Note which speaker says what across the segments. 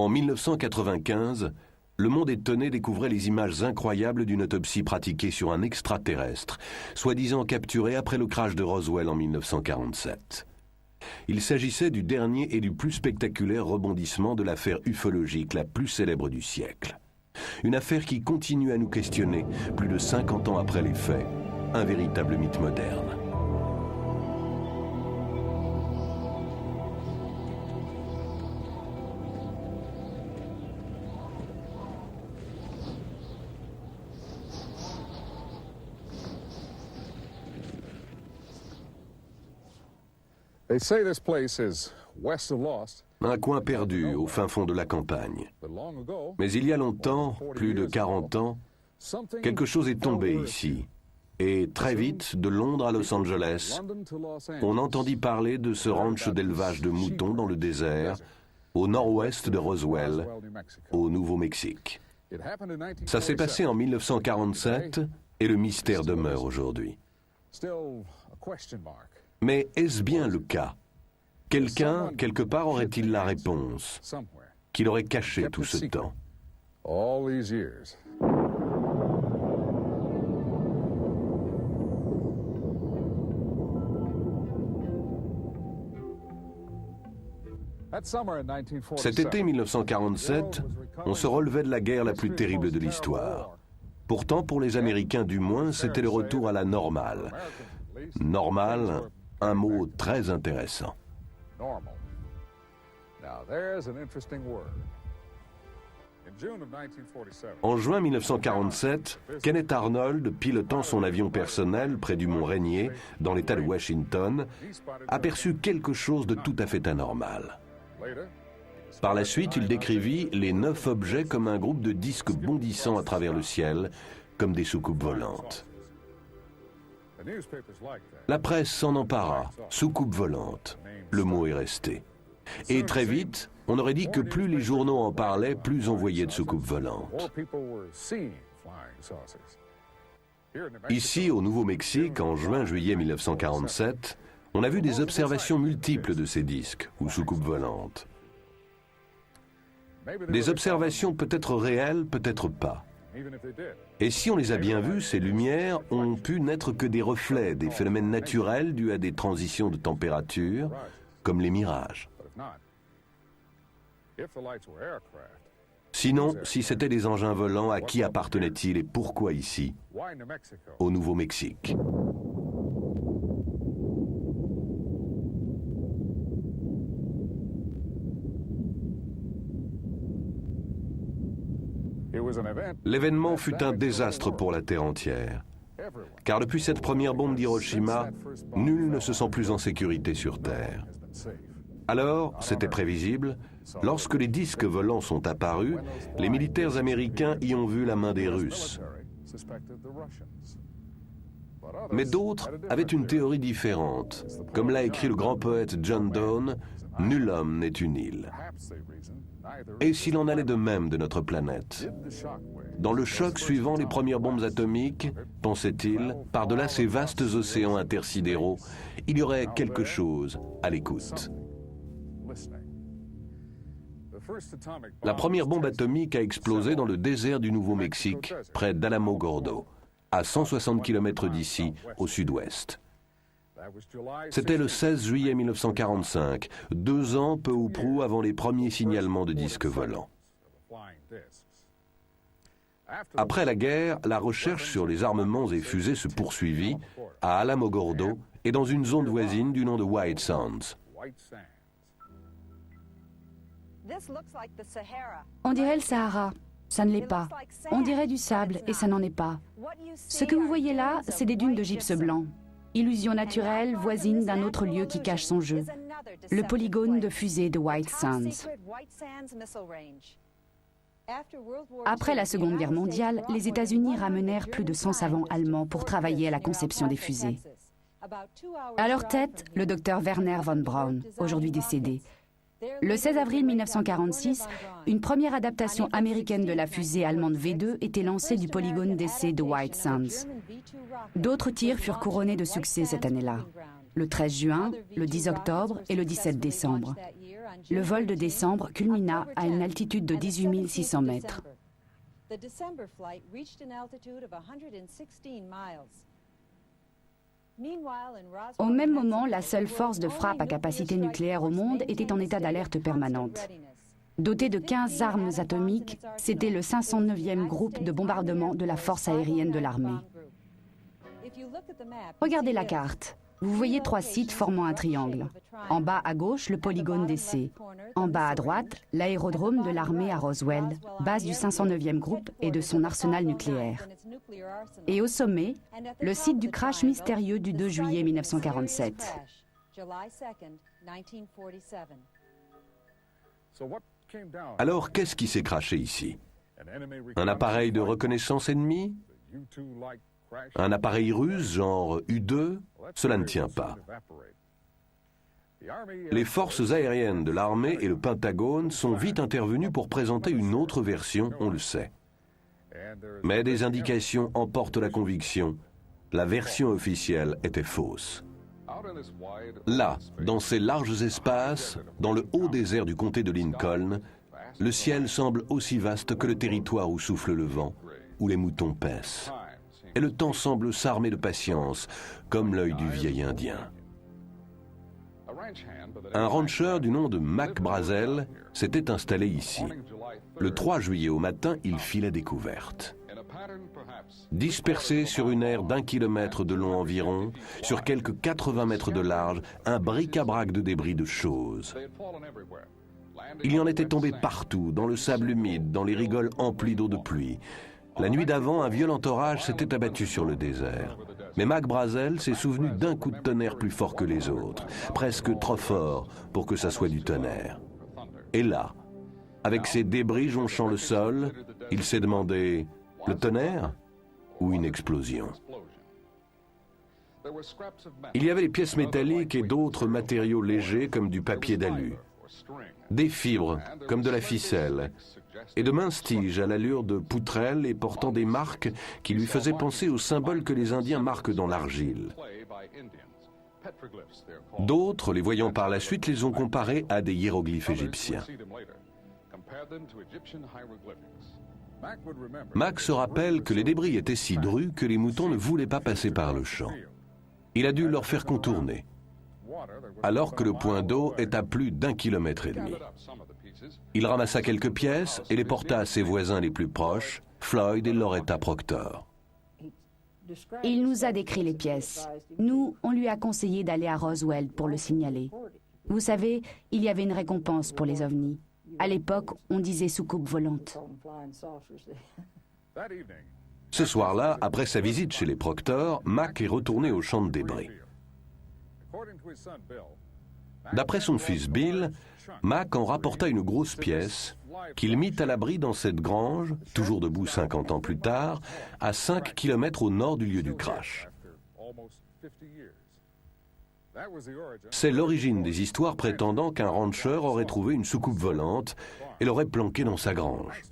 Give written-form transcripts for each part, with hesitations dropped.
Speaker 1: En 1995, le monde étonné découvrait les images incroyables d'une autopsie pratiquée sur un extraterrestre, soi-disant capturé après le crash de Roswell en 1947. Il s'agissait du dernier et du plus spectaculaire rebondissement de l'affaire ufologique la plus célèbre du siècle. Une affaire qui continue à nous questionner, plus de 50 ans après les faits, un véritable mythe moderne. Un coin perdu au fin fond de la campagne. Mais il y a longtemps, plus de 40 ans, quelque chose est tombé ici. Et très vite, de Londres à Los Angeles, on entendit parler de ce ranch d'élevage de moutons dans le désert, au nord-ouest de Roswell, au Nouveau-Mexique. Ça s'est passé en 1947 et le mystère demeure aujourd'hui. Mais est-ce bien le cas? Quelqu'un, quelque part, aurait-il la réponse qu'il aurait caché tout ce temps? Cet été 1947, on se relevait de la guerre la plus terrible de l'histoire. Pourtant, pour les Américains du moins, c'était le retour à la normale. Normale, un mot très intéressant. En juin 1947, Kenneth Arnold, pilotant son avion personnel près du mont Rainier, dans l'État de Washington, aperçut quelque chose de tout à fait anormal. Par la suite, il décrivit les 9 objets comme un groupe de disques bondissant à travers le ciel, comme des soucoupes volantes. La presse s'en empara, soucoupe volante. Le mot est resté. Et très vite, on aurait dit que plus les journaux en parlaient, plus on voyait de soucoupes volantes. Ici, au Nouveau-Mexique, en juin-juillet 1947, on a vu des observations multiples de ces disques, ou soucoupes volantes. Des observations peut-être réelles, peut-être pas. Et si on les a bien vues, ces lumières ont pu n'être que des reflets, des phénomènes naturels dus à des transitions de température, comme les mirages. Sinon, si c'était des engins volants, à qui appartenaient-ils et pourquoi ici, au Nouveau-Mexique? L'événement fut un désastre pour la Terre entière. Car depuis cette première bombe d'Hiroshima, nul ne se sent plus en sécurité sur Terre. Alors, c'était prévisible, lorsque les disques volants sont apparus, les militaires américains y ont vu la main des Russes. Mais d'autres avaient une théorie différente. Comme l'a écrit le grand poète John Donne, « Nul homme n'est une île ». Et s'il en allait de même de notre planète? Dans le choc suivant les premières bombes atomiques, pensait-il, par-delà ces vastes océans intersidéraux, il y aurait quelque chose à l'écoute. La première bombe atomique a explosé dans le désert du Nouveau-Mexique, près d'Alamogordo, à 160 km d'ici, au sud-ouest. C'était le 16 juillet 1945, 2 ans peu ou prou avant les premiers signalements de disques volants. Après la guerre, la recherche sur les armements et fusées se poursuivit à Alamogordo et dans une zone voisine du nom de White Sands.
Speaker 2: On dirait le Sahara, ça ne l'est pas. On dirait du sable et ça n'en est pas. Ce que vous voyez là, c'est des dunes de gypse blanc. Illusion naturelle, voisine d'un autre lieu qui cache son jeu. Le polygone de fusée de White Sands. Après la Seconde Guerre mondiale, les États-Unis ramenèrent plus de 100 savants allemands pour travailler à la conception des fusées. À leur tête, le docteur Werner von Braun, aujourd'hui décédé. Le 16 avril 1946, une première adaptation américaine de la fusée allemande V2 était lancée du polygone d'essai de White Sands. D'autres tirs furent couronnés de succès cette année-là, le 13 juin, le 10 octobre et le 17 décembre. Le vol de décembre culmina à une altitude de 18 600 mètres. Au même moment, la seule force de frappe à capacité nucléaire au monde était en état d'alerte permanente. Doté de 15 armes atomiques, c'était le 509e groupe de bombardement de la force aérienne de l'armée. Regardez la carte. Vous voyez 3 sites formant un triangle. En bas à gauche, le polygone d'essai. En bas à droite, l'aérodrome de l'armée à Roswell, base du 509e groupe et de son arsenal nucléaire. Et au sommet, le site du crash mystérieux du 2 juillet 1947.
Speaker 1: Alors, qu'est-ce qui s'est crashé ici? Un appareil de reconnaissance ennemi? Un appareil russe, genre U-2? Cela ne tient pas. Les forces aériennes de l'armée et le Pentagone sont vite intervenus pour présenter une autre version, on le sait. Mais des indications emportent la conviction. La version officielle était fausse. Là, dans ces larges espaces, dans le haut désert du comté de Lincoln, le ciel semble aussi vaste que le territoire où souffle le vent, où les moutons paissent. Et le temps semble s'armer de patience, comme l'œil du vieil Indien. Un rancher du nom de Mac Brazel s'était installé ici. Le 3 juillet au matin, il fit la découverte. Dispersé sur une aire d'1 kilomètre de long environ, sur quelques 80 mètres de large, un bric-à-brac de débris de choses. Il y en était tombé partout, dans le sable humide, dans les rigoles emplies d'eau de pluie. La nuit d'avant, un violent orage s'était abattu sur le désert. Mais Mac Brazel s'est souvenu d'un coup de tonnerre plus fort que les autres, presque trop fort pour que ça soit du tonnerre. Et là, avec ces débris jonchant le sol, il s'est demandé, le tonnerre ou une explosion? Il y avait des pièces métalliques et d'autres matériaux légers comme du papier d'alu, des fibres comme de la ficelle, et de minces tiges à l'allure de poutrelles et portant des marques qui lui faisaient penser aux symboles que les Indiens marquent dans l'argile. D'autres, les voyant par la suite, les ont comparés à des hiéroglyphes égyptiens. Mac se rappelle que les débris étaient si drus que les moutons ne voulaient pas passer par le champ. Il a dû leur faire contourner, alors que le point d'eau est à plus d'1,5 kilomètre. Il ramassa quelques pièces et les porta à ses voisins les plus proches, Floyd et Loretta Proctor.
Speaker 2: Il nous a décrit les pièces. Nous, on lui a conseillé d'aller à Roswell pour le signaler. Vous savez, il y avait une récompense pour les ovnis. À l'époque, on disait soucoupe volante.
Speaker 1: Ce soir-là, après sa visite chez les Proctor, Mac est retourné au champ de débris. D'après son fils Bill, Mac en rapporta une grosse pièce qu'il mit à l'abri dans cette grange, toujours debout 50 ans plus tard, à 5 kilomètres au nord du lieu du crash. C'est l'origine des histoires prétendant qu'un rancher aurait trouvé une soucoupe volante et l'aurait planquée dans sa grange.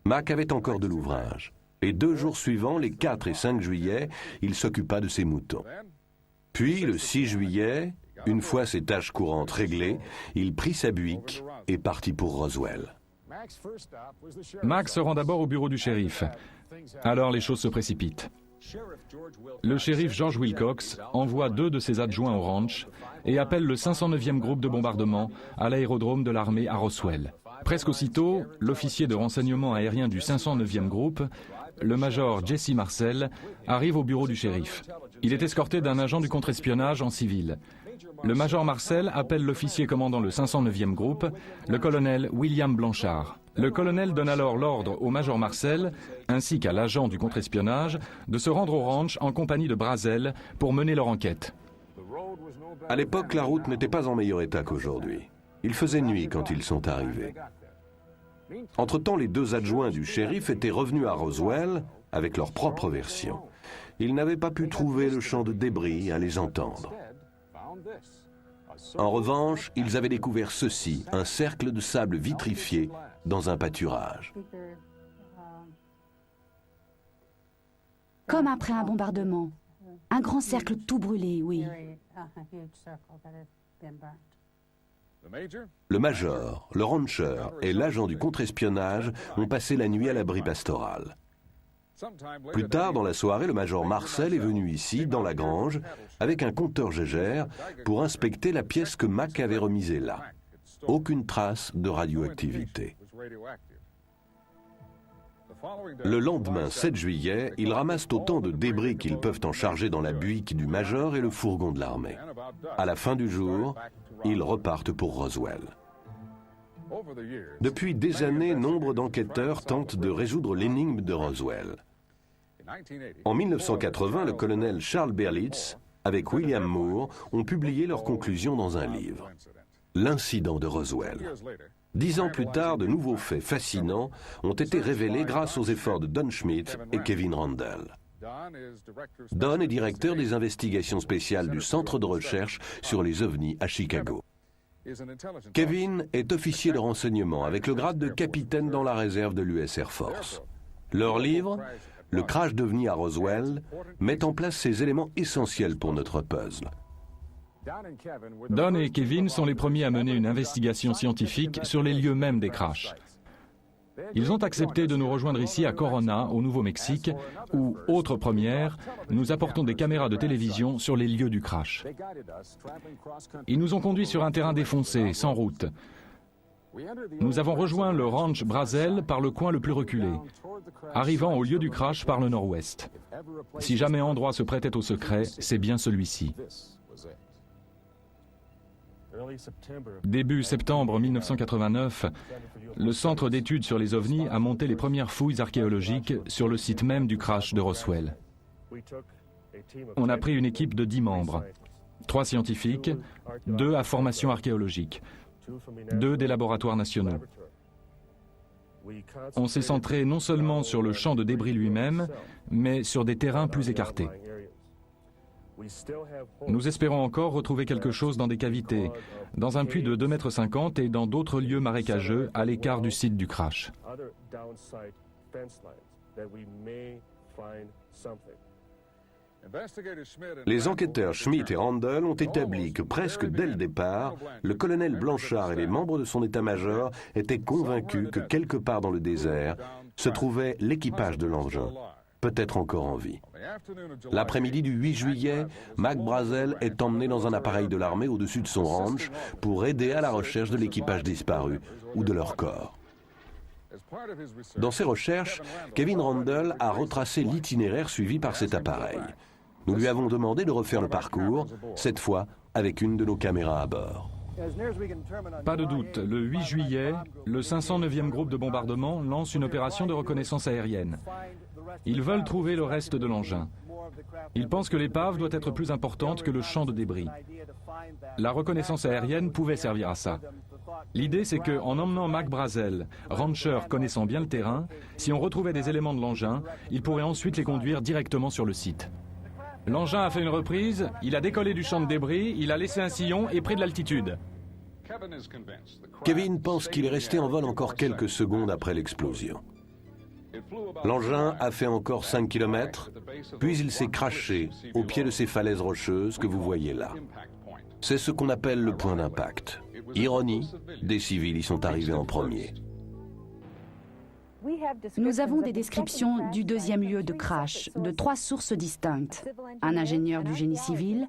Speaker 1: Mac avait encore de l'ouvrage. Les 2 jours suivants, les 4 et 5 juillet, il s'occupa de ses moutons. Puis, le 6 juillet, une fois ses tâches courantes réglées, il prit sa buick et partit pour Roswell.
Speaker 3: Mac se rend d'abord au bureau du shérif. Alors les choses se précipitent. Le shérif George Wilcox envoie 2 de ses adjoints au ranch et appelle le 509e groupe de bombardement à l'aérodrome de l'armée à Roswell. Presque aussitôt, l'officier de renseignement aérien du 509e groupe, le major Jesse Marcel, arrive au bureau du shérif. Il est escorté d'un agent du contre-espionnage en civil. Le major Marcel appelle l'officier commandant le 509e groupe, le colonel William Blanchard. Le colonel donne alors l'ordre au major Marcel, ainsi qu'à l'agent du contre-espionnage, de se rendre au ranch en compagnie de Brazel pour mener leur enquête.
Speaker 1: À l'époque, la route n'était pas en meilleur état qu'aujourd'hui. Il faisait nuit quand ils sont arrivés. Entre-temps, les 2 adjoints du shérif étaient revenus à Roswell avec leur propre version. Ils n'avaient pas pu trouver le champ de débris à les entendre. En revanche, ils avaient découvert ceci, un cercle de sable vitrifié dans un pâturage.
Speaker 2: Comme après un bombardement. Un grand cercle tout brûlé, oui.
Speaker 1: Le major, le rancher et l'agent du contre-espionnage ont passé la nuit à l'abri pastoral. Plus tard dans la soirée, le major Marcel est venu ici, dans la grange, avec un compteur Geiger pour inspecter la pièce que Mac avait remisée là. Aucune trace de radioactivité. Le lendemain, 7 juillet, ils ramassent autant de débris qu'ils peuvent en charger dans la buick du major et le fourgon de l'armée. À la fin du jour, ils repartent pour Roswell. Depuis des années, nombre d'enquêteurs tentent de résoudre l'énigme de Roswell. En 1980, le colonel Charles Berlitz, avec William Moore, ont publié leurs conclusions dans un livre. L'incident de Roswell. 10 ans plus tard, de nouveaux faits fascinants ont été révélés grâce aux efforts de Don Schmitt et Kevin Randle. Don est directeur des investigations spéciales du Centre de recherche sur les ovnis à Chicago. Kevin est officier de renseignement avec le grade de capitaine dans la réserve de l'US Air Force. Leur livre, Le crash d'ovnis à Roswell, met en place ces éléments essentiels pour notre puzzle.
Speaker 3: Don et Kevin sont les premiers à mener une investigation scientifique sur les lieux mêmes des crashs. Ils ont accepté de nous rejoindre ici à Corona, au Nouveau-Mexique, où, autre première, nous apportons des caméras de télévision sur les lieux du crash. Ils nous ont conduits sur un terrain défoncé, sans route. Nous avons rejoint le ranch Brazel par le coin le plus reculé, arrivant au lieu du crash par le nord-ouest. Si jamais endroit se prêtait au secret, c'est bien celui-ci. Début septembre 1989, le Centre d'études sur les ovnis a monté les premières fouilles archéologiques sur le site même du crash de Roswell. On a pris une équipe de 10 membres, 3 scientifiques, 2 à formation archéologique, 2 des laboratoires nationaux. On s'est centré non seulement sur le champ de débris lui-même, mais sur des terrains plus écartés. Nous espérons encore retrouver quelque chose dans des cavités, dans un puits de 2,50 m et dans d'autres lieux marécageux à l'écart du site du crash.
Speaker 1: Les enquêteurs Schmitt et Randle ont établi que presque dès le départ, le colonel Blanchard et les membres de son état-major étaient convaincus que quelque part dans le désert se trouvait l'équipage de l'engin, peut-être encore en vie. L'après-midi du 8 juillet, Mac Brazel est emmené dans un appareil de l'armée au-dessus de son ranch pour aider à la recherche de l'équipage disparu ou de leur corps. Dans ses recherches, Kevin Randle a retracé l'itinéraire suivi par cet appareil. Nous lui avons demandé de refaire le parcours, cette fois avec une de nos caméras à bord.
Speaker 3: Pas de doute, le 8 juillet, le 509e groupe de bombardement lance une opération de reconnaissance aérienne. Ils veulent trouver le reste de l'engin. Ils pensent que l'épave doit être plus importante que le champ de débris. La reconnaissance aérienne pouvait servir à ça. L'idée, c'est qu'en emmenant Mac Brazel, rancher connaissant bien le terrain, si on retrouvait des éléments de l'engin, il pourrait ensuite les conduire directement sur le site. L'engin a fait une reprise, il a décollé du champ de débris, il a laissé un sillon et pris de l'altitude.
Speaker 1: Kevin pense qu'il est resté en vol encore quelques secondes après l'explosion. L'engin a fait encore 5 km, puis il s'est crashé au pied de ces falaises rocheuses que vous voyez là. C'est ce qu'on appelle le point d'impact. Ironie, des civils y sont arrivés en premier.
Speaker 2: Nous avons des descriptions du deuxième lieu de crash de 3 sources distinctes. Un ingénieur du génie civil,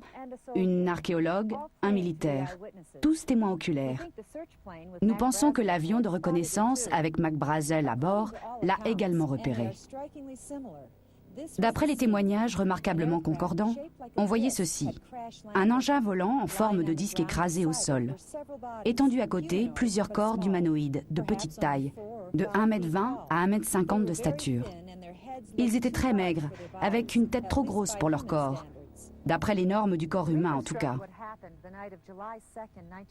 Speaker 2: une archéologue, un militaire. Tous témoins oculaires. Nous pensons que l'avion de reconnaissance avec Mac Brazel à bord l'a également repéré. D'après les témoignages remarquablement concordants, on voyait ceci. Un engin volant en forme de disque écrasé au sol. Étendu à côté, plusieurs corps d'humanoïdes de petite taille, de 1,20 m à 1,50 m de stature. Ils étaient très maigres, avec une tête trop grosse pour leur corps. D'après les normes du corps humain en tout cas.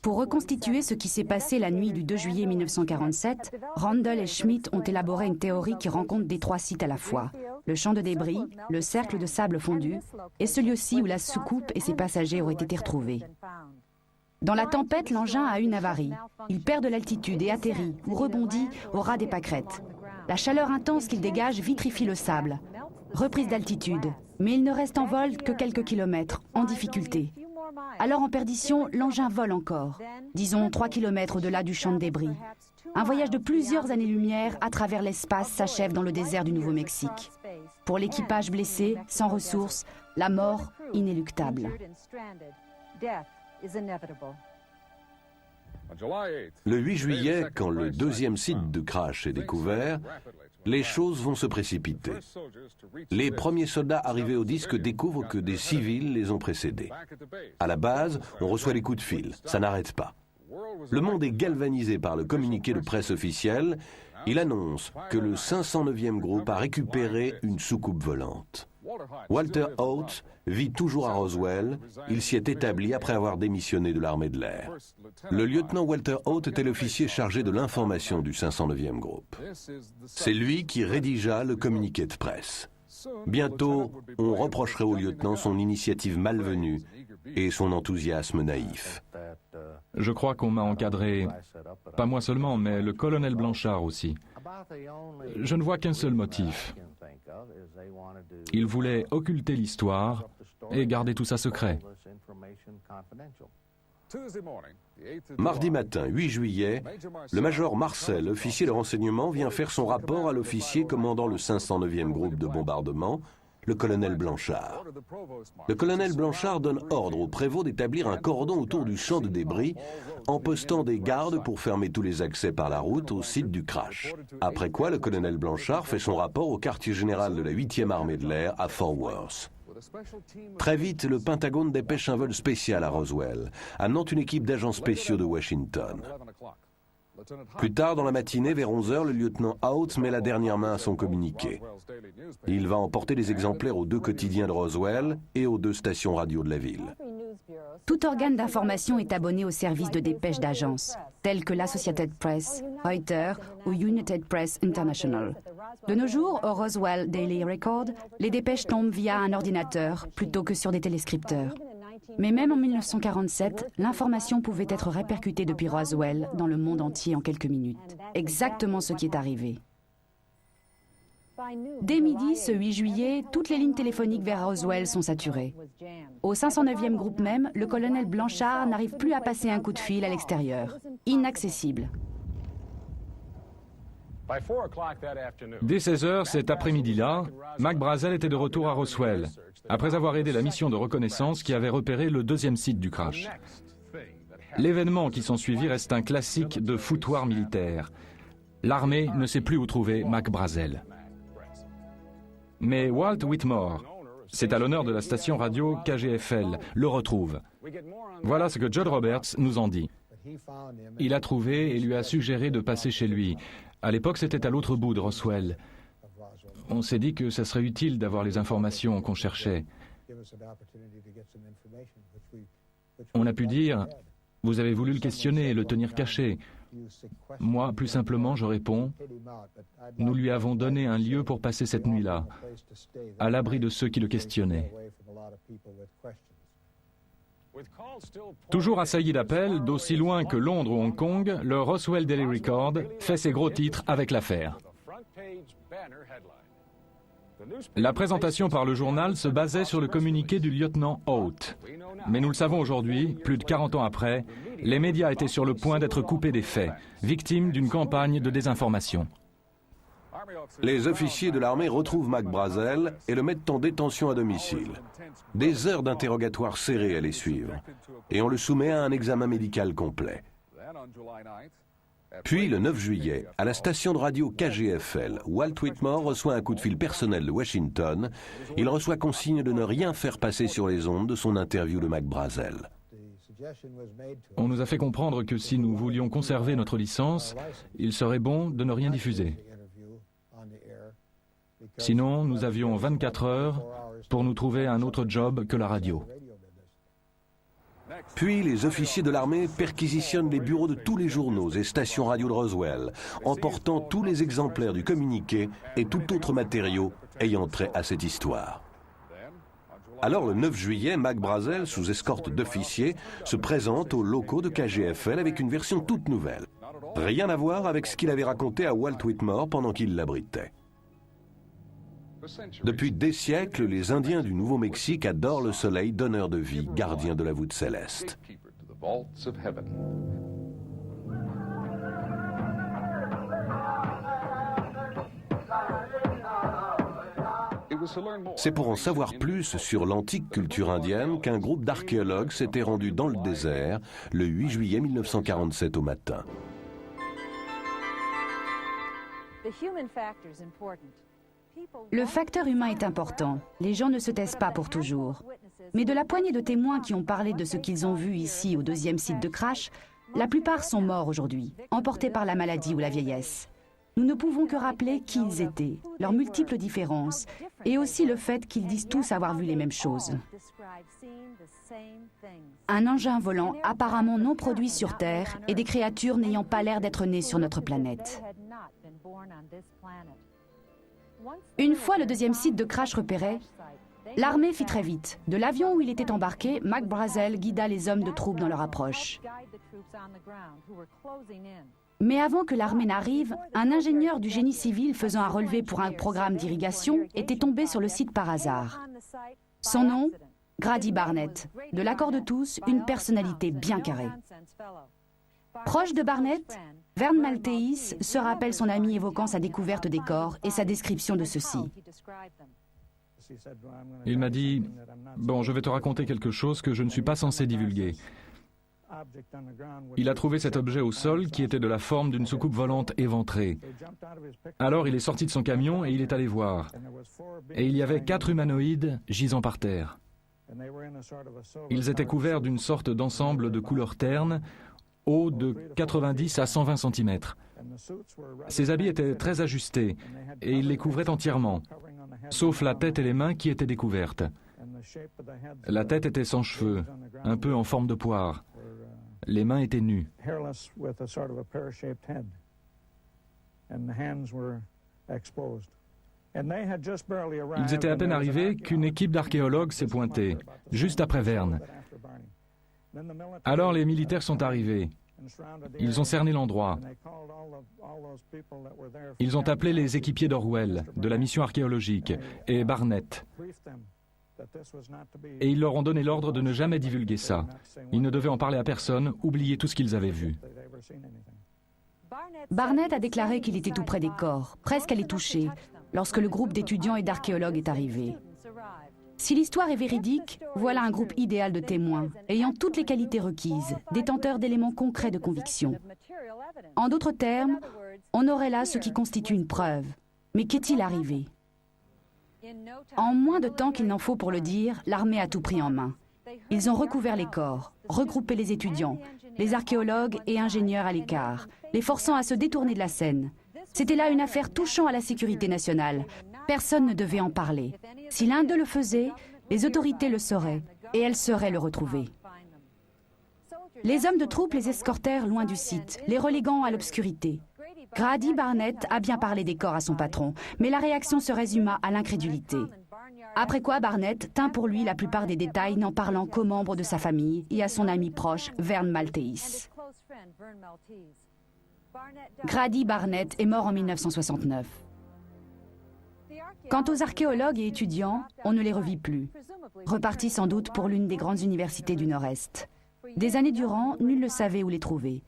Speaker 2: Pour reconstituer ce qui s'est passé la nuit du 2 juillet 1947, Randle et Schmitt ont élaboré une théorie qui rend compte des 3 sites à la fois. Le champ de débris, le cercle de sable fondu et ce lieu-ci où la soucoupe et ses passagers auraient été retrouvés. Dans la tempête, l'engin a une avarie. Il perd de l'altitude et atterrit ou rebondit au ras des pâquerettes. La chaleur intense qu'il dégage vitrifie le sable. Reprise d'altitude, mais il ne reste en vol que quelques kilomètres, en difficulté. Alors en perdition, l'engin vole encore, disons 3 km au-delà du champ de débris. Un voyage de plusieurs années-lumière à travers l'espace s'achève dans le désert du Nouveau-Mexique. Pour l'équipage blessé, sans ressources, la mort inéluctable.
Speaker 1: Le 8 juillet, quand le deuxième site de crash est découvert, les choses vont se précipiter. Les premiers soldats arrivés au disque découvrent que des civils les ont précédés. À la base, on reçoit des coups de fil. Ça n'arrête pas. Le monde est galvanisé par le communiqué de presse officiel. Il annonce que le 509e groupe a récupéré une soucoupe volante. Walter Haut vit toujours à Roswell. Il s'y est établi après avoir démissionné de l'armée de l'air. Le lieutenant Walter Haut était l'officier chargé de l'information du 509e groupe. C'est lui qui rédigea le communiqué de presse. Bientôt, on reprocherait au lieutenant son initiative malvenue et son enthousiasme naïf.
Speaker 3: Je crois qu'on m'a encadré, pas moi seulement, mais le colonel Blanchard aussi. Je ne vois qu'un seul motif. Il voulait occulter l'histoire et garder tout ça secret.
Speaker 1: Mardi matin, 8 juillet, le major Marcel, officier de renseignement, vient faire son rapport à l'officier commandant le 509e groupe de bombardement, le colonel Blanchard. Le colonel Blanchard donne ordre au prévôt d'établir un cordon autour du champ de débris en postant des gardes pour fermer tous les accès par la route au site du crash. Après quoi, le colonel Blanchard fait son rapport au quartier général de la 8e armée de l'air à Fort Worth. Très vite, le Pentagone dépêche un vol spécial à Roswell, amenant une équipe d'agents spéciaux de Washington. Plus tard dans la matinée, vers 11h, le lieutenant Haut met la dernière main à son communiqué. Il va emporter des exemplaires aux 2 quotidiens de Roswell et aux 2 stations radio de la ville.
Speaker 2: Tout organe d'information est abonné aux services de dépêche d'agence, tels que l'Associated Press, Reuters ou United Press International. De nos jours, au Roswell Daily Record, les dépêches tombent via un ordinateur plutôt que sur des téléscripteurs. Mais même en 1947, l'information pouvait être répercutée depuis Roswell dans le monde entier en quelques minutes. Exactement ce qui est arrivé. Dès midi, ce 8 juillet, toutes les lignes téléphoniques vers Roswell sont saturées. Au 509e groupe même, le colonel Blanchard n'arrive plus à passer un coup de fil à l'extérieur. Inaccessible.
Speaker 3: Dès 16h cet après-midi-là, Mac Brazel était de retour à Roswell, après avoir aidé la mission de reconnaissance qui avait repéré le 2e site du crash. L'événement qui s'ensuivit reste un classique de foutoir militaire. L'armée ne sait plus où trouver Mac Brazel. Mais Walt Whitmore, c'est à l'honneur de la station radio KGFL, le retrouve. Voilà ce que Judd Roberts nous en dit. Il l'a trouvé et lui a suggéré de passer chez lui. À l'époque, c'était à l'autre bout de Roswell. On s'est dit que ça serait utile d'avoir les informations qu'on cherchait. On a pu dire, vous avez voulu le questionner et le tenir caché. Moi, plus simplement, je réponds, nous lui avons donné un lieu pour passer cette nuit-là, à l'abri de ceux qui le questionnaient. Toujours assailli d'appels, d'aussi loin que Londres ou Hong Kong, le Roswell Daily Record fait ses gros titres avec l'affaire. La présentation par le journal se basait sur le communiqué du lieutenant Haut. Mais nous le savons aujourd'hui, plus de 40 ans après, les médias étaient sur le point d'être coupés des faits, victimes d'une campagne de désinformation.
Speaker 1: Les officiers de l'armée retrouvent Mac Brazel et le mettent en détention à domicile. Des heures d'interrogatoire serrées allaient suivre, et on le soumet à un examen médical complet. Puis, le 9 juillet, à la station de radio KGFL, Walt Whitmore reçoit un coup de fil personnel de Washington. Il reçoit consigne de ne rien faire passer sur les ondes de son interview de Mac Brazel.
Speaker 3: On nous a fait comprendre que si nous voulions conserver notre licence, il serait bon de ne rien diffuser. Sinon, nous avions 24 heures pour nous trouver un autre job que la radio.
Speaker 1: Puis, les officiers de l'armée perquisitionnent les bureaux de tous les journaux et stations radio de Roswell, emportant tous les exemplaires du communiqué et tout autre matériau ayant trait à cette histoire. Alors, le 9 juillet, Mac Brazel, sous escorte d'officiers, se présente aux locaux de KGFL avec une version toute nouvelle. Rien à voir avec ce qu'il avait raconté à Walt Whitmore pendant qu'il l'abritait. Depuis des siècles, les Indiens du Nouveau-Mexique adorent le soleil, donneur de vie, gardien de la voûte céleste. C'est pour en savoir plus sur l'antique culture indienne qu'un groupe d'archéologues s'était rendu dans le désert le 8 juillet 1947 au matin.
Speaker 2: Le facteur humain est important. Les gens ne se taisent pas pour toujours. Mais de la poignée de témoins qui ont parlé de ce qu'ils ont vu ici au deuxième site de crash, la plupart sont morts aujourd'hui, emportés par la maladie ou la vieillesse. Nous ne pouvons que rappeler qui ils étaient, leurs multiples différences, et aussi le fait qu'ils disent tous avoir vu les mêmes choses. Un engin volant apparemment non produit sur Terre et des créatures n'ayant pas l'air d'être nées sur notre planète. Une fois le deuxième site de crash repéré, l'armée fit très vite. De l'avion où il était embarqué, Mac Brazel guida les hommes de troupes dans leur approche. Mais avant que l'armée n'arrive, un ingénieur du génie civil faisant un relevé pour un programme d'irrigation était tombé sur le site par hasard. Son nom, Grady Barnett. De l'accord de tous, une personnalité bien carrée. Proche de Barnett, Vern Maltese se rappelle son ami évoquant sa découverte des corps et sa description de ceux-ci.
Speaker 3: Il m'a dit « Bon, je vais te raconter quelque chose que je ne suis pas censé divulguer. » Il a trouvé cet objet au sol qui était de la forme d'une soucoupe volante éventrée. Alors il est sorti de son camion et il est allé voir. Et il y avait 4 humanoïdes gisant par terre. Ils étaient couverts d'une sorte d'ensemble de couleur terne, haut de 90 à 120 cm. Ces habits étaient très ajustés et ils les couvraient entièrement, sauf la tête et les mains qui étaient découvertes. La tête était sans cheveux, un peu en forme de poire. Les mains étaient nues. Ils étaient à peine arrivés qu'une équipe d'archéologues s'est pointée, juste après Vern. Alors les militaires sont arrivés. Ils ont cerné l'endroit. Ils ont appelé les équipiers d'Orwell, de la mission archéologique, et Barnett. Et ils leur ont donné l'ordre de ne jamais divulguer ça. Ils ne devaient en parler à personne, oublier tout ce qu'ils avaient vu.
Speaker 2: Barnett a déclaré qu'il était tout près des corps, presque à les toucher, lorsque le groupe d'étudiants et d'archéologues est arrivé. Si l'histoire est véridique, voilà un groupe idéal de témoins, ayant toutes les qualités requises, détenteurs d'éléments concrets de conviction. En d'autres termes, on aurait là ce qui constitue une preuve. Mais qu'est-il arrivé ? En moins de temps qu'il n'en faut pour le dire, l'armée a tout pris en main. Ils ont recouvert les corps, regroupé les étudiants, les archéologues et ingénieurs à l'écart, les forçant à se détourner de la scène. C'était là une affaire touchant à la sécurité nationale. Personne ne devait en parler. Si l'un d'eux le faisait, les autorités le sauraient, et elles sauraient le retrouver. Les hommes de troupe les escortèrent loin du site, les reléguant à l'obscurité. Grady Barnett a bien parlé des corps à son patron, mais la réaction se résuma à l'incrédulité. Après quoi Barnett tint pour lui la plupart des détails, n'en parlant qu'aux membres de sa famille et à son ami proche, Vern Maltese. Grady Barnett est mort en 1969. Quant aux archéologues et étudiants, on ne les revit plus. Repartis sans doute pour l'une des grandes universités du Nord-Est. Des années durant, nul ne savait où les trouver.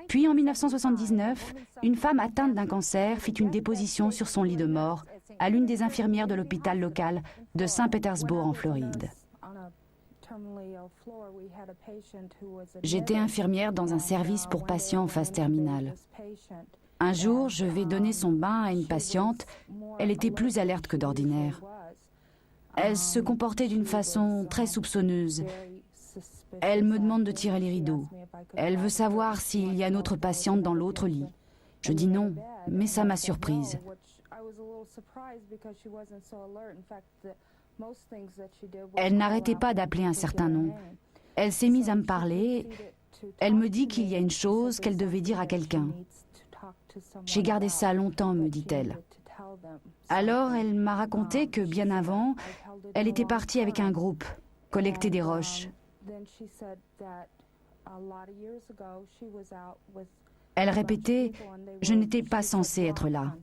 Speaker 2: Puis en 1979, une femme atteinte d'un cancer fit une déposition sur son lit de mort à l'une des infirmières de l'hôpital local de Saint-Pétersbourg en Floride. J'étais infirmière dans un service pour patients en phase terminale. Un jour, je vais donner son bain à une patiente. Elle était plus alerte que d'ordinaire. Elle se comportait d'une façon très soupçonneuse. Elle me demande de tirer les rideaux. Elle veut savoir s'il y a une autre patiente dans l'autre lit. Je dis non, mais ça m'a surprise. Elle n'arrêtait pas d'appeler un certain nom. Elle s'est mise à me parler. Elle me dit qu'il y a une chose qu'elle devait dire à quelqu'un. J'ai gardé ça longtemps, me dit-elle. Alors elle m'a raconté que bien avant, elle était partie avec un groupe, collecter des roches. Elle répétait « Je n'étais pas censée être là ».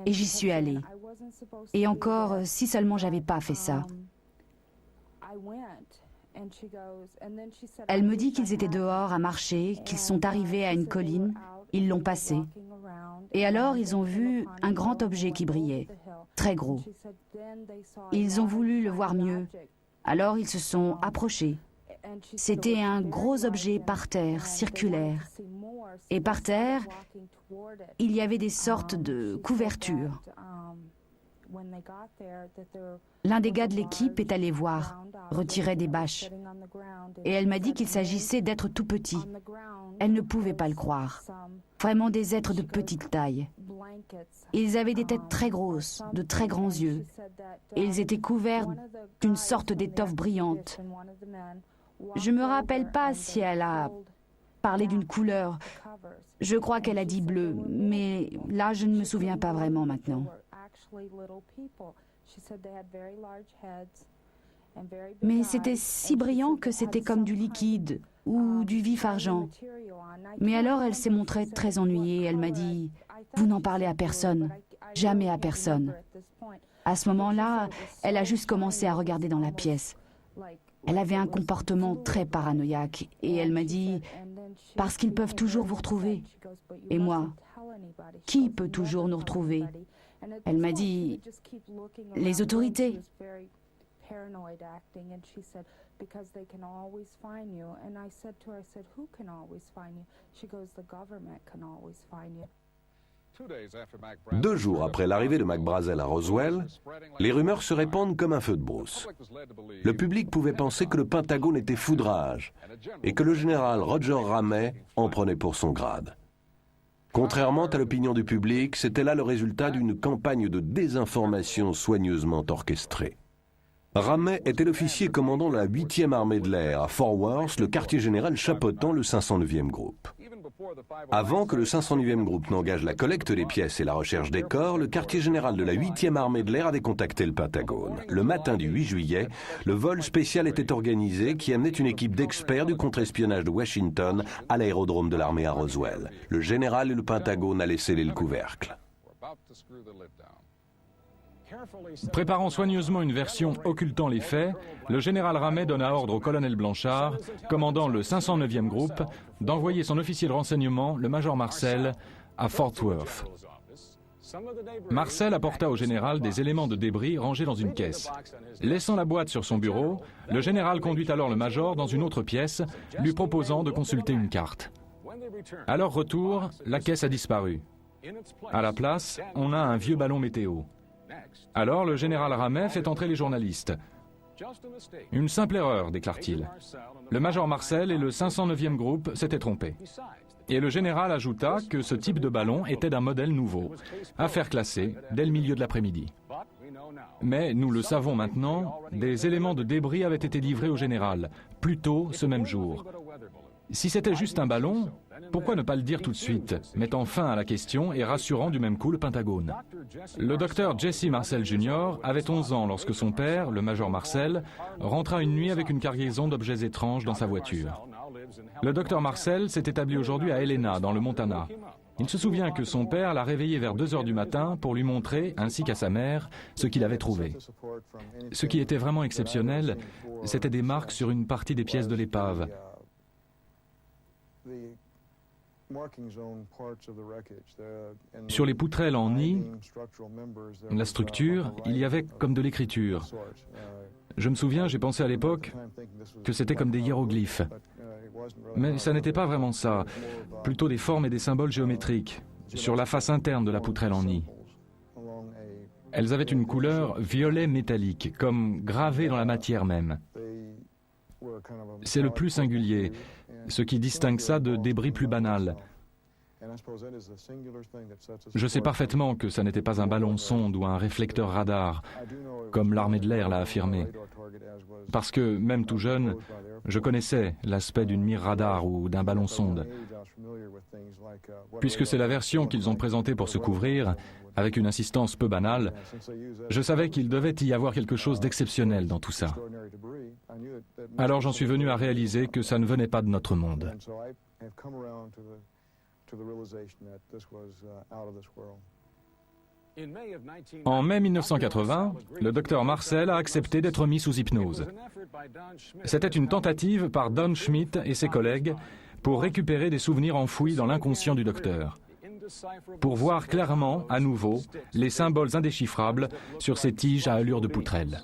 Speaker 2: Et j'y suis allée. Et encore, si seulement j'avais pas fait ça. Elle me dit qu'ils étaient dehors à marcher, qu'ils sont arrivés à une colline, ils l'ont passé. Et alors, ils ont vu un grand objet qui brillait, très gros. Ils ont voulu le voir mieux. Alors, ils se sont approchés. C'était un gros objet par terre, circulaire. Et par terre, il y avait des sortes de couvertures. L'un des gars de l'équipe est allé voir, retirer des bâches. Et elle m'a dit qu'il s'agissait d'êtres tout petits. Elle ne pouvait pas le croire. Vraiment des êtres de petite taille. Ils avaient des têtes très grosses, de très grands yeux. Et ils étaient couverts d'une sorte d'étoffe brillante. Je ne me rappelle pas si elle a parlé d'une couleur. Je crois qu'elle a dit bleu, mais là, je ne me souviens pas vraiment maintenant. Mais c'était si brillant que c'était comme du liquide ou du vif argent. Mais alors elle s'est montrée très ennuyée. Elle m'a dit « Vous n'en parlez à personne, jamais à personne ». À ce moment-là, elle a juste commencé à regarder dans la pièce. Elle avait un comportement très paranoïaque et elle m'a dit « Parce qu'ils peuvent toujours vous retrouver ». Et moi, qui peut toujours nous retrouver ? Elle m'a dit « Les autorités ».
Speaker 1: Deux jours après l'arrivée de Mac Brazel à Roswell, les rumeurs se répandent comme un feu de brousse. Le public pouvait penser que le Pentagone était foudrage et que le général Roger Ramey en prenait pour son grade. Contrairement à l'opinion du public, c'était là le résultat d'une campagne de désinformation soigneusement orchestrée. Ramey était l'officier commandant la 8e armée de l'air à Fort Worth, le quartier général chapeautant le 509e groupe. Avant que le 509e groupe n'engage la collecte des pièces et la recherche des corps, le quartier général de la 8e armée de l'air avait contacté le Pentagone. Le matin du 8 juillet, le vol spécial était organisé qui amenait une équipe d'experts du contre-espionnage de Washington à l'aérodrome de l'armée à Roswell. Le général et le Pentagone allaient sceller le couvercle.
Speaker 3: Préparant soigneusement une version occultant les faits, le général Ramey donna ordre au colonel Blanchard, commandant le 509e groupe, d'envoyer son officier de renseignement, le major Marcel, à Fort Worth. Marcel apporta au général des éléments de débris rangés dans une caisse. Laissant la boîte sur son bureau, le général conduit alors le major dans une autre pièce, lui proposant de consulter une carte. À leur retour, la caisse a disparu. À la place, on a un vieux ballon météo. Alors le général Ramey fait entrer les journalistes. « Une simple erreur », déclare-t-il. Le major Marcel et le 509e groupe s'étaient trompés. Et le général ajouta que ce type de ballon était d'un modèle nouveau, affaire classée dès le milieu de l'après-midi. Mais, nous le savons maintenant, des éléments de débris avaient été livrés au général, plus tôt ce même jour. Si c'était juste un ballon, pourquoi ne pas le dire tout de suite, mettant fin à la question et rassurant du même coup le Pentagone? Le docteur Jesse Marcel Jr. avait 11 ans lorsque son père, le major Marcel, rentra une nuit avec une cargaison d'objets étranges dans sa voiture. Le docteur Marcel s'est établi aujourd'hui à Helena, dans le Montana. Il se souvient que son père l'a réveillé vers 2 heures du matin pour lui montrer, ainsi qu'à sa mère, ce qu'il avait trouvé. Ce qui était vraiment exceptionnel, c'était des marques sur une partie des pièces de l'épave. Sur les poutrelles en nid, la structure, il y avait comme de l'écriture. Je me souviens, j'ai pensé à l'époque que c'était comme des hiéroglyphes. Mais ça n'était pas vraiment ça, plutôt des formes et des symboles géométriques, sur la face interne de la poutrelle en nid. Elles avaient une couleur violet métallique, comme gravée dans la matière même. C'est le plus singulier, ce qui distingue ça de débris plus banals. Je sais parfaitement que ça n'était pas un ballon sonde ou un réflecteur radar, comme l'armée de l'air l'a affirmé. Parce que, même tout jeune, je connaissais l'aspect d'une mire radar ou d'un ballon sonde. Puisque c'est la version qu'ils ont présentée pour se couvrir, avec une insistance peu banale, je savais qu'il devait y avoir quelque chose d'exceptionnel dans tout ça. Alors j'en suis venu à réaliser que ça ne venait pas de notre monde. En mai 1980, le docteur Marcel a accepté d'être mis sous hypnose. C'était une tentative par Don Schmitt et ses collègues pour récupérer des souvenirs enfouis dans l'inconscient du docteur, pour voir clairement, à nouveau, les symboles indéchiffrables sur ces tiges à allure de poutrelle.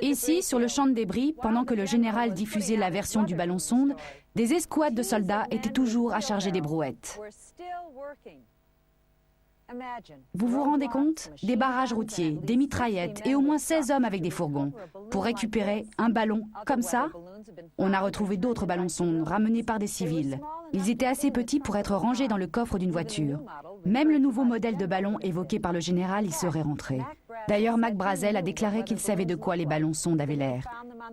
Speaker 2: Ici, sur le champ de débris, pendant que le général diffusait la version du ballon-sonde, des escouades de soldats étaient toujours à charger des brouettes. Vous vous rendez compte? Des barrages routiers, des mitraillettes et au moins 16 hommes avec des fourgons pour récupérer un ballon comme ça? On a retrouvé d'autres ballons-sondes ramenés par des civils. Ils étaient assez petits pour être rangés dans le coffre d'une voiture. Même le nouveau modèle de ballon évoqué par le général y serait rentré. D'ailleurs, Mac Brazel a déclaré qu'il savait de quoi les ballons-sondes avaient l'air.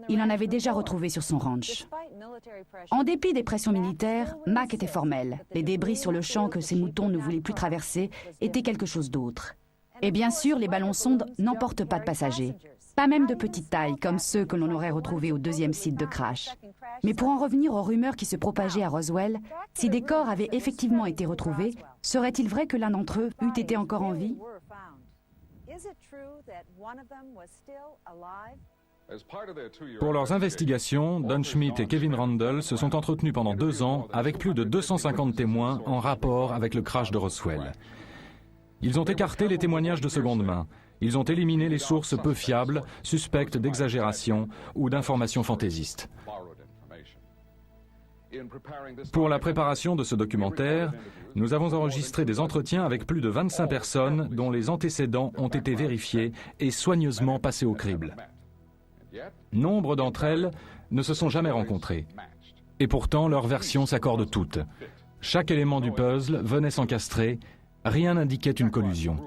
Speaker 2: Il en avait déjà retrouvé sur son ranch. En dépit des pressions militaires, Mac était formel. Les débris sur le champ que ses moutons ne voulaient plus traverser étaient quelque chose d'autre. Et bien sûr, les ballons-sondes n'emportent pas de passagers. Pas même de petite taille, comme ceux que l'on aurait retrouvés au deuxième site de crash. Mais pour en revenir aux rumeurs qui se propageaient à Roswell, si des corps avaient effectivement été retrouvés, serait-il vrai que l'un d'entre eux eût été encore en vie?
Speaker 3: Pour leurs investigations, Don Schmitt et Kevin Randle se sont entretenus pendant 2 ans avec plus de 250 témoins en rapport avec le crash de Roswell. Ils ont écarté les témoignages de seconde main. Ils ont éliminé les sources peu fiables, suspectes d'exagération ou d'informations fantaisistes. Pour la préparation de ce documentaire, nous avons enregistré des entretiens avec plus de 25 personnes dont les antécédents ont été vérifiés et soigneusement passés au crible. Nombre d'entre elles ne se sont jamais rencontrées. Et pourtant, leurs versions s'accordent toutes. Chaque élément du puzzle venait s'encastrer, rien n'indiquait une collusion.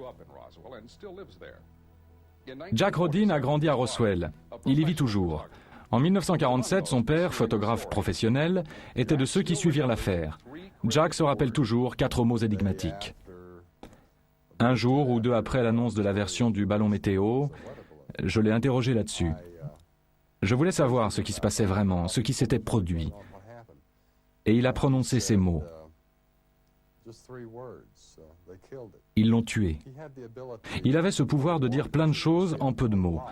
Speaker 3: Jack Rodin a grandi à Roswell. Il y vit toujours. En 1947, son père, photographe professionnel, était de ceux qui suivirent l'affaire. Jack se rappelle toujours 4 mots énigmatiques. Un jour ou 2 après l'annonce de la version du ballon météo, je l'ai interrogé là-dessus. Je voulais savoir ce qui se passait vraiment, ce qui s'était produit. Et il a prononcé ces mots. Ils l'ont tué. Il avait ce pouvoir de dire plein de choses en peu de mots.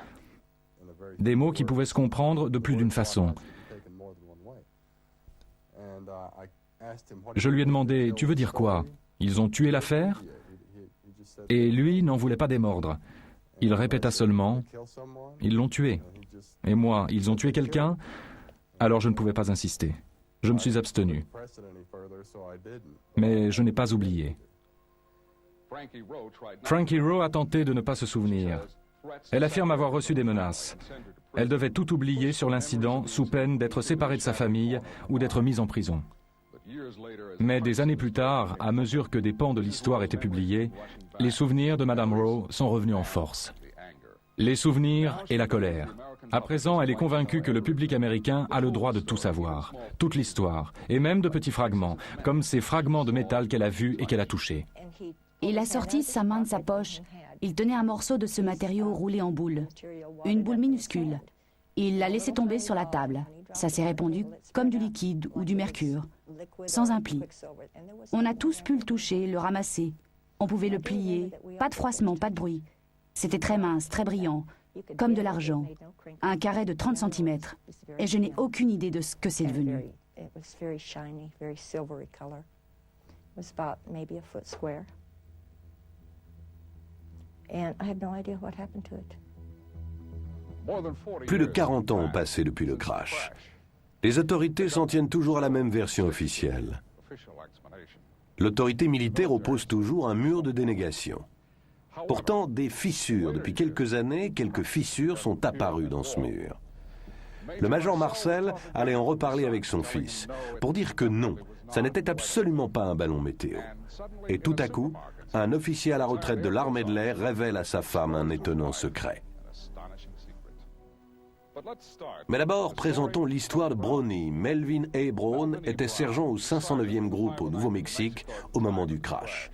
Speaker 3: Des mots qui pouvaient se comprendre de plus d'une façon. Je lui ai demandé, « Tu veux dire quoi? Ils ont tué l'affaire ?» Et lui n'en voulait pas démordre. Il répéta seulement, « Ils l'ont tué. » Et moi, « Ils ont tué quelqu'un ?» Alors je ne pouvais pas insister. Je me suis abstenu. Mais je n'ai pas oublié. Frankie Rowe a tenté de ne pas se souvenir. Elle affirme avoir reçu des menaces. Elle devait tout oublier sur l'incident sous peine d'être séparée de sa famille ou d'être mise en prison. Mais des années plus tard, à mesure que des pans de l'histoire étaient publiés, les souvenirs de Madame Rowe sont revenus en force. Les souvenirs et la colère. À présent, elle est convaincue que le public américain a le droit de tout savoir, toute l'histoire, et même de petits fragments, comme ces fragments de métal qu'elle a vus et qu'elle a touchés.
Speaker 2: Il a sorti sa main de sa poche. Il tenait un morceau de ce matériau roulé en boule, une boule minuscule. Il l'a laissé tomber sur la table. Ça s'est répandu comme du liquide ou du mercure, sans un pli. On a tous pu le toucher, le ramasser. On pouvait le plier, pas de froissement, pas de bruit. C'était très mince, très brillant, comme de l'argent, un carré de 30 cm. Et je n'ai aucune idée de ce que c'est devenu.
Speaker 1: Plus de 40 ans ont passé depuis le crash. Les autorités s'en tiennent toujours à la même version officielle. L'autorité militaire oppose toujours un mur de dénégation. Pourtant, des fissures, depuis quelques années, quelques fissures sont apparues dans ce mur. Le major Marcel allait en reparler avec son fils, pour dire que non, ça n'était absolument pas un ballon météo. Et tout à coup, un officier à la retraite de l'armée de l'air révèle à sa femme un étonnant secret. Mais d'abord, présentons l'histoire de Brownie. Melvin A. Brown était sergent au 509e groupe au Nouveau-Mexique au moment du crash.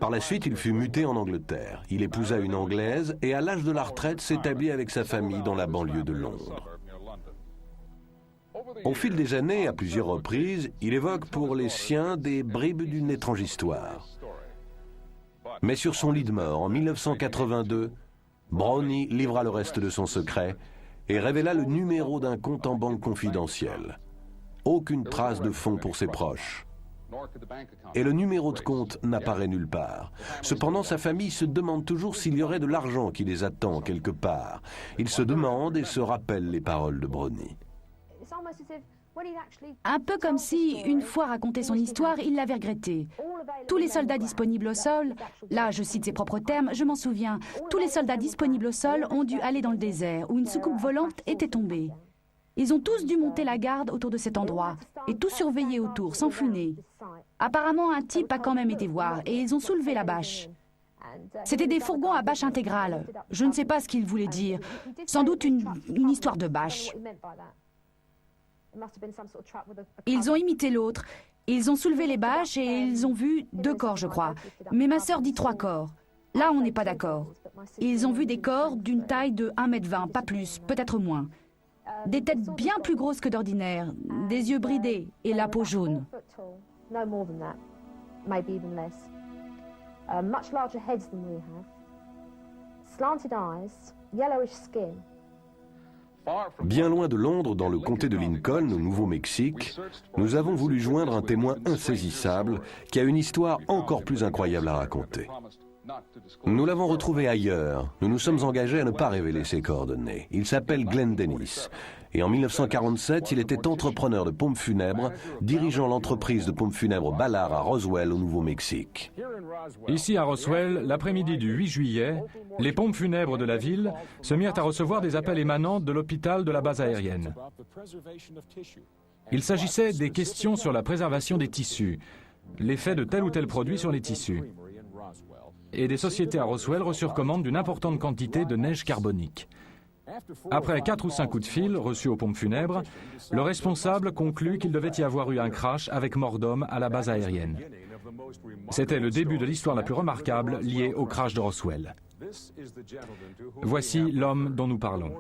Speaker 1: Par la suite, il fut muté en Angleterre. Il épousa une Anglaise et à l'âge de la retraite s'établit avec sa famille dans la banlieue de Londres. Au fil des années, à plusieurs reprises, il évoque pour les siens des bribes d'une étrange histoire. Mais sur son lit de mort, en 1982, Brownie livra le reste de son secret et révéla le numéro d'un compte en banque confidentiel. Aucune trace de fonds pour ses proches. Et le numéro de compte n'apparaît nulle part. Cependant, sa famille se demande toujours s'il y aurait de l'argent qui les attend quelque part. Ils se demandent et se rappellent les paroles de Brownie.
Speaker 2: Un peu comme si, une fois raconté son histoire, il l'avait regretté. Tous les soldats disponibles au sol, là je cite ses propres termes, je m'en souviens, tous les soldats disponibles au sol ont dû aller dans le désert où une soucoupe volante était tombée. Ils ont tous dû monter la garde autour de cet endroit et tout surveiller autour, sans funer. Apparemment, un type a quand même été voir et ils ont soulevé la bâche. C'était des fourgons à bâche intégrale. Je ne sais pas ce qu'il voulait dire. Sans doute une histoire de bâche. Ils ont imité l'autre. Ils ont soulevé les bâches et ils ont vu 2 corps, je crois. Mais ma sœur dit 3 corps. Là, on n'est pas d'accord. Ils ont vu des corps d'une taille de 1,20 m, pas plus, peut-être moins. Des têtes bien plus grosses que d'ordinaire, des yeux bridés et la peau jaune.
Speaker 1: Bien loin de Londres, dans le comté de Lincoln, au Nouveau-Mexique, nous avons voulu joindre un témoin insaisissable qui a une histoire encore plus incroyable à raconter. Nous l'avons retrouvé ailleurs. Nous nous sommes engagés à ne pas révéler ses coordonnées. Il s'appelle Glenn Dennis. Et en 1947, il était entrepreneur de pompes funèbres, dirigeant l'entreprise de pompes funèbres Ballard à Roswell, au Nouveau-Mexique.
Speaker 3: Ici à Roswell, l'après-midi du 8 juillet, les pompes funèbres de la ville se mirent à recevoir des appels émanant de l'hôpital de la base aérienne. Il s'agissait des questions sur la préservation des tissus, l'effet de tel ou tel produit sur les tissus. Et des sociétés à Roswell reçurent commande d'une importante quantité de neige carbonique. Après 4 ou 5 coups de fil reçus aux pompes funèbres, le responsable conclut qu'il devait y avoir eu un crash avec mort d'homme à la base aérienne. C'était le début de l'histoire la plus remarquable liée au crash de Roswell. Voici l'homme dont nous parlons.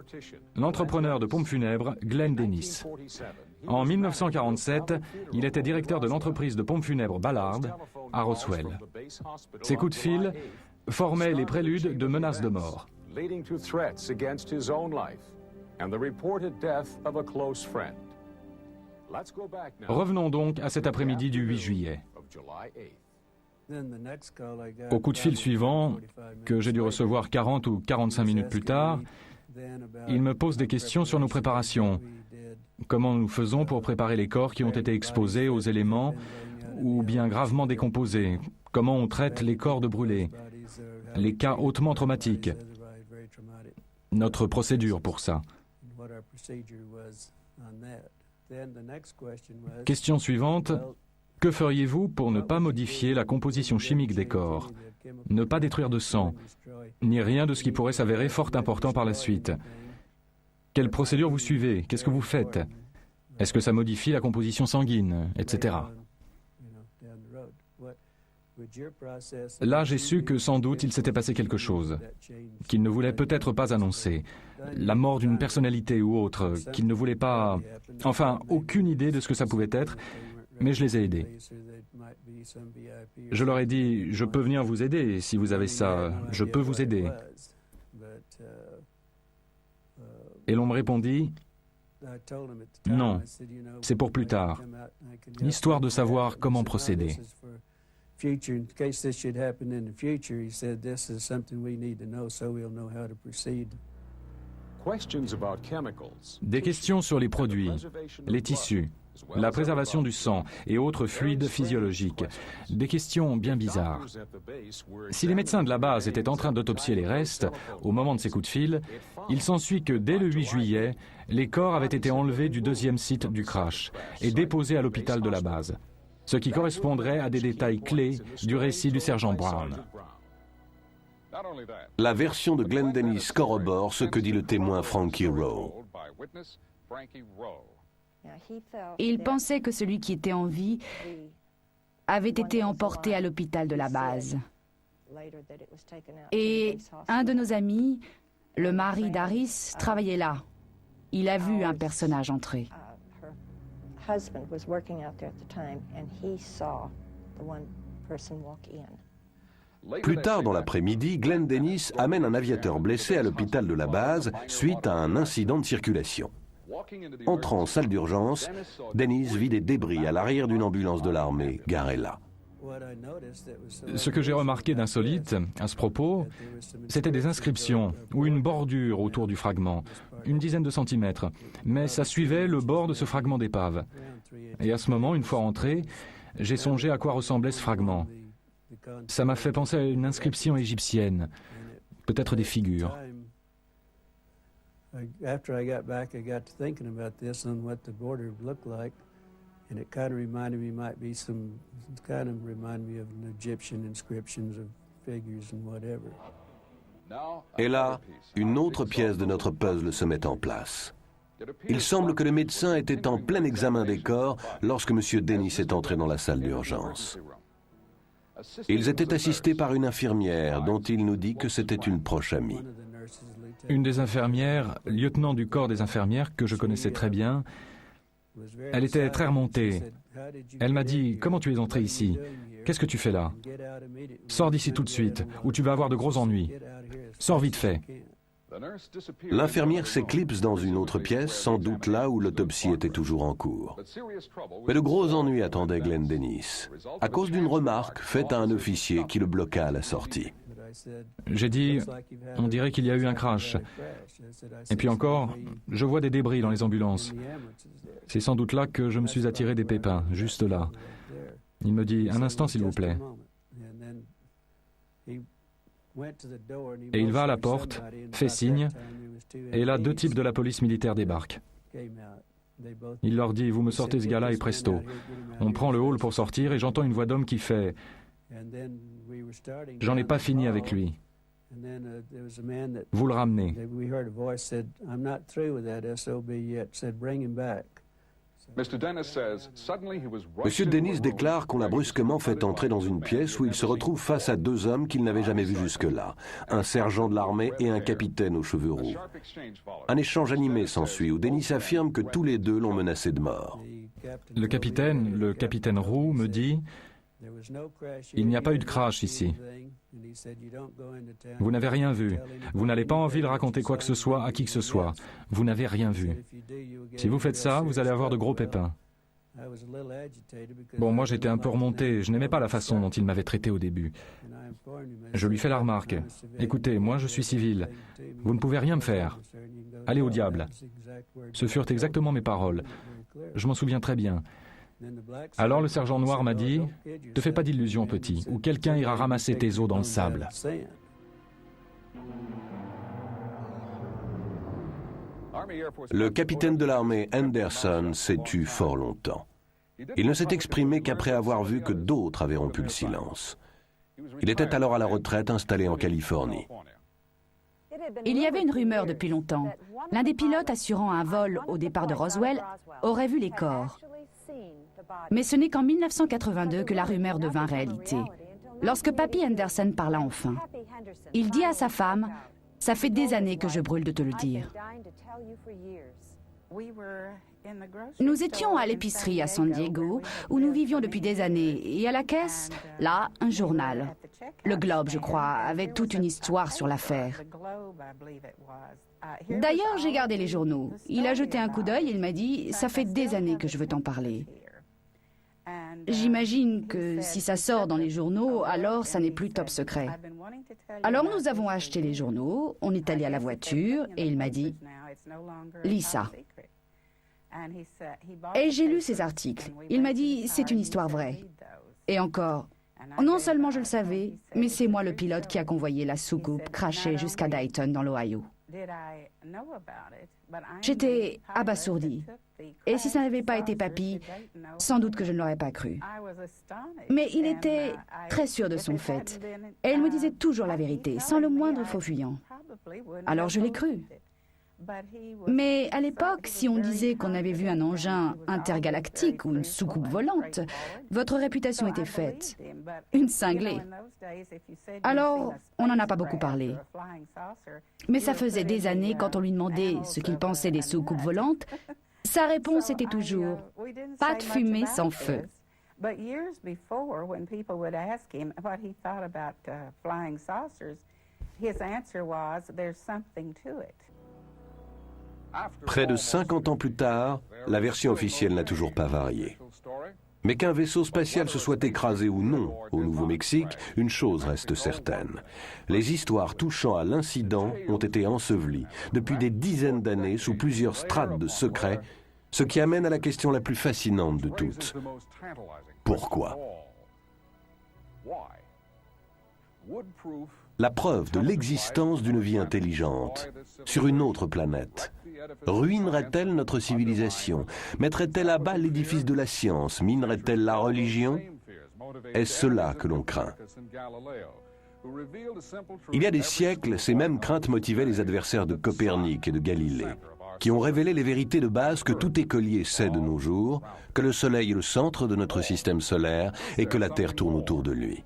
Speaker 3: L'entrepreneur de pompes funèbres, Glenn Dennis. En 1947, il était directeur de l'entreprise de pompes funèbres Ballard à Roswell. Ces coups de fil formaient les préludes de menaces de mort. Revenons donc à cet après-midi du 8 juillet. Au coup de fil suivant, que j'ai dû recevoir 40 ou 45 minutes plus tard, il me pose des questions sur nos préparations. Comment nous faisons pour préparer les corps qui ont été exposés aux éléments ou bien gravement décomposés? Comment on traite les corps de brûlés? Les cas hautement traumatiques. Notre procédure pour ça. Question suivante. Que feriez-vous pour ne pas modifier la composition chimique des corps, ne pas détruire de sang, ni rien de ce qui pourrait s'avérer fort important par la suite? Quelle procédure vous suivez? Qu'est-ce que vous faites? Est-ce que ça modifie la composition sanguine, etc. Là, j'ai su que sans doute il s'était passé quelque chose, qu'il ne voulait peut-être pas annoncer. La mort d'une personnalité ou autre, qu'il ne voulait pas... Enfin, aucune idée de ce que ça pouvait être, mais je les ai aidés. Je leur ai dit, je peux venir vous aider, si vous avez ça, je peux vous aider. Et l'on me répondit, non, c'est pour plus tard, l'histoire de savoir comment procéder. Des questions sur les produits, les tissus, la préservation du sang et autres fluides physiologiques. Des questions bien bizarres. Si les médecins de la base étaient en train d'autopsier les restes, au moment de ces coups de fil, il s'ensuit que dès le 8 juillet, les corps avaient été enlevés du 2e site du crash et déposés à l'hôpital de la base, ce qui correspondrait à des détails clés du récit du sergent Brown.
Speaker 1: La version de Glenn Dennis corrobore ce que dit le témoin Frankie Rowe.
Speaker 2: Il pensait que celui qui était en vie avait été emporté à l'hôpital de la base. Et un de nos amis, le mari d'Aris, travaillait là. Il a vu un personnage entrer.
Speaker 1: Plus tard dans l'après-midi, Glenn Dennis amène un aviateur blessé à l'hôpital de la base suite à un incident de circulation. Entrant en salle d'urgence, Dennis vit des débris à l'arrière d'une ambulance de l'armée garée là.
Speaker 3: Ce que j'ai remarqué d'insolite à ce propos, c'était des inscriptions ou une bordure autour du fragment, une dizaine de centimètres, mais ça suivait le bord de ce fragment d'épave. Et à ce moment, une fois rentré, j'ai songé à quoi ressemblait ce fragment. Ça m'a fait penser à une inscription égyptienne, peut-être des figures.
Speaker 4: After I got back, I got to thinking about this and what the border looked like, and it kind of reminded me, of an Egyptian inscriptions of figures and whatever.
Speaker 1: Et là, une autre pièce de notre puzzle se met en place. Il semble que le médecin était en plein examen des corps lorsque M. Dennis est entré dans la salle d'urgence. Ils étaient assistés par une infirmière dont il nous dit que c'était une proche amie.
Speaker 3: Une des infirmières, lieutenant du corps des infirmières que je connaissais très bien, elle était très remontée. Elle m'a dit « Comment tu es entré ici? Qu'est-ce que tu fais là? Sors d'ici tout de suite, ou tu vas avoir de gros ennuis. Sors vite fait. »
Speaker 1: L'infirmière s'éclipse dans une autre pièce, sans doute là où l'autopsie était toujours en cours. Mais de gros ennuis attendaient Glenn Dennis, à cause d'une remarque faite à un officier qui le bloqua à la sortie.
Speaker 3: J'ai dit « On dirait qu'il y a eu un crash. » Et puis encore, je vois des débris dans les ambulances. C'est sans doute là que je me suis attiré des pépins, juste là. Il me dit « Un instant, s'il vous plaît. » Et il va à la porte, fait signe, et là, 2 types de la police militaire débarquent. Il leur dit « Vous me sortez ce gars-là et presto. » On prend le hall pour sortir et j'entends une voix d'homme qui fait « J'en ai pas fini avec lui. Vous le ramenez. »
Speaker 1: M. Dennis déclare qu'on l'a brusquement fait entrer dans une pièce où il se retrouve face à 2 hommes qu'il n'avait jamais vus jusque-là, un sergent de l'armée et un capitaine aux cheveux roux. Un échange animé s'ensuit où Dennis affirme que tous les 2 l'ont menacé de mort.
Speaker 3: Le capitaine Roux me dit « Il n'y a pas eu de crash ici. Vous n'avez rien vu. Vous n'avez pas envie de raconter quoi que ce soit à qui que ce soit. Vous n'avez rien vu. Si vous faites ça, vous allez avoir de gros pépins. » Bon, moi j'étais un peu remonté. Je n'aimais pas la façon dont il m'avait traité au début. Je lui fais la remarque. « Écoutez, moi je suis civil. Vous ne pouvez rien me faire. Allez au diable. » Ce furent exactement mes paroles. Je m'en souviens très bien. Alors le sergent noir m'a dit « Te fais pas d'illusions, petit, ou quelqu'un ira ramasser tes os dans le sable. »
Speaker 1: Le capitaine de l'armée Henderson s'est tu fort longtemps. Il ne s'est exprimé qu'après avoir vu que d'autres avaient rompu le silence. Il était alors à la retraite installé en Californie.
Speaker 2: Il y avait une rumeur depuis longtemps. L'un des pilotes assurant un vol au départ de Roswell aurait vu les corps. Mais ce n'est qu'en 1982 que la rumeur devint réalité. Lorsque Papy Henderson parla enfin, il dit à sa femme « Ça fait des années que je brûle de te le dire. » Nous étions à l'épicerie à San Diego, où nous vivions depuis des années, et à la caisse, là, un journal. Le Globe, je crois, avait toute une histoire sur l'affaire. D'ailleurs, j'ai gardé les journaux. Il a jeté un coup d'œil et il m'a dit « Ça fait des années que je veux t'en parler. » J'imagine que si ça sort dans les journaux, alors ça n'est plus top secret. Alors nous avons acheté les journaux, on est allé à la voiture et il m'a dit « Lis ça. » Et j'ai lu ces articles. Il m'a dit « C'est une histoire vraie. » Et encore, non seulement je le savais, mais c'est moi le pilote qui a convoyé la soucoupe crashée jusqu'à Dayton dans l'Ohio. J'étais abasourdie. Et si ça n'avait pas été papy, sans doute que je ne l'aurais pas cru. Mais il était très sûr de son fait. Et il me disait toujours la vérité, sans le moindre faux fuyant. Alors je l'ai cru. Mais à l'époque, si on disait qu'on avait vu un engin intergalactique ou une soucoupe volante, votre réputation était faite. Une cinglée. Alors, on n'en a pas beaucoup parlé. Mais ça faisait des années, quand on lui demandait ce qu'il pensait des soucoupes volantes, sa réponse était toujours « pas de fumée sans feu ».
Speaker 1: Près de 50 ans plus tard, la version officielle n'a toujours pas varié. Mais qu'un vaisseau spatial se soit écrasé ou non au Nouveau-Mexique, une chose reste certaine. Les histoires touchant à l'incident ont été ensevelies depuis des dizaines d'années sous plusieurs strates de secrets, ce qui amène à la question la plus fascinante de toutes. Pourquoi ? La preuve de l'existence d'une vie intelligente sur une autre planète ruinerait-elle notre civilisation? Mettrait-elle à bas l'édifice de la science? Minerait-elle la religion? Est-ce cela que l'on craint? Il y a des siècles, ces mêmes craintes motivaient les adversaires de Copernic et de Galilée, qui ont révélé les vérités de base que tout écolier sait de nos jours, que le Soleil est le centre de notre système solaire et que la Terre tourne autour de lui.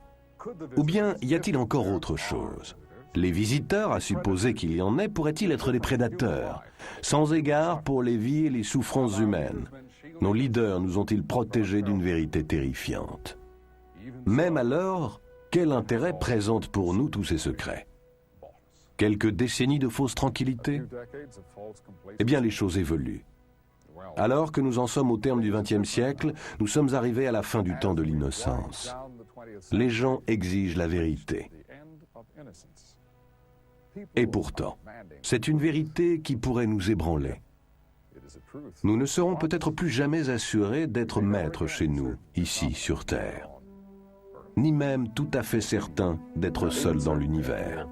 Speaker 1: Ou bien y a-t-il encore autre chose? Les visiteurs, à supposer qu'il y en ait, pourraient-ils être des prédateurs, sans égard pour les vies et les souffrances humaines? Nos leaders nous ont-ils protégés d'une vérité terrifiante? Même alors, quel intérêt présentent pour nous tous ces secrets? Quelques décennies de fausse tranquillité? Eh bien, les choses évoluent. Alors que nous en sommes au terme du XXe siècle, nous sommes arrivés à la fin du temps de l'innocence. Les gens exigent la vérité. Et pourtant, c'est une vérité qui pourrait nous ébranler. Nous ne serons peut-être plus jamais assurés d'être maîtres chez nous, ici sur Terre, ni même tout à fait certains d'être seuls dans l'univers.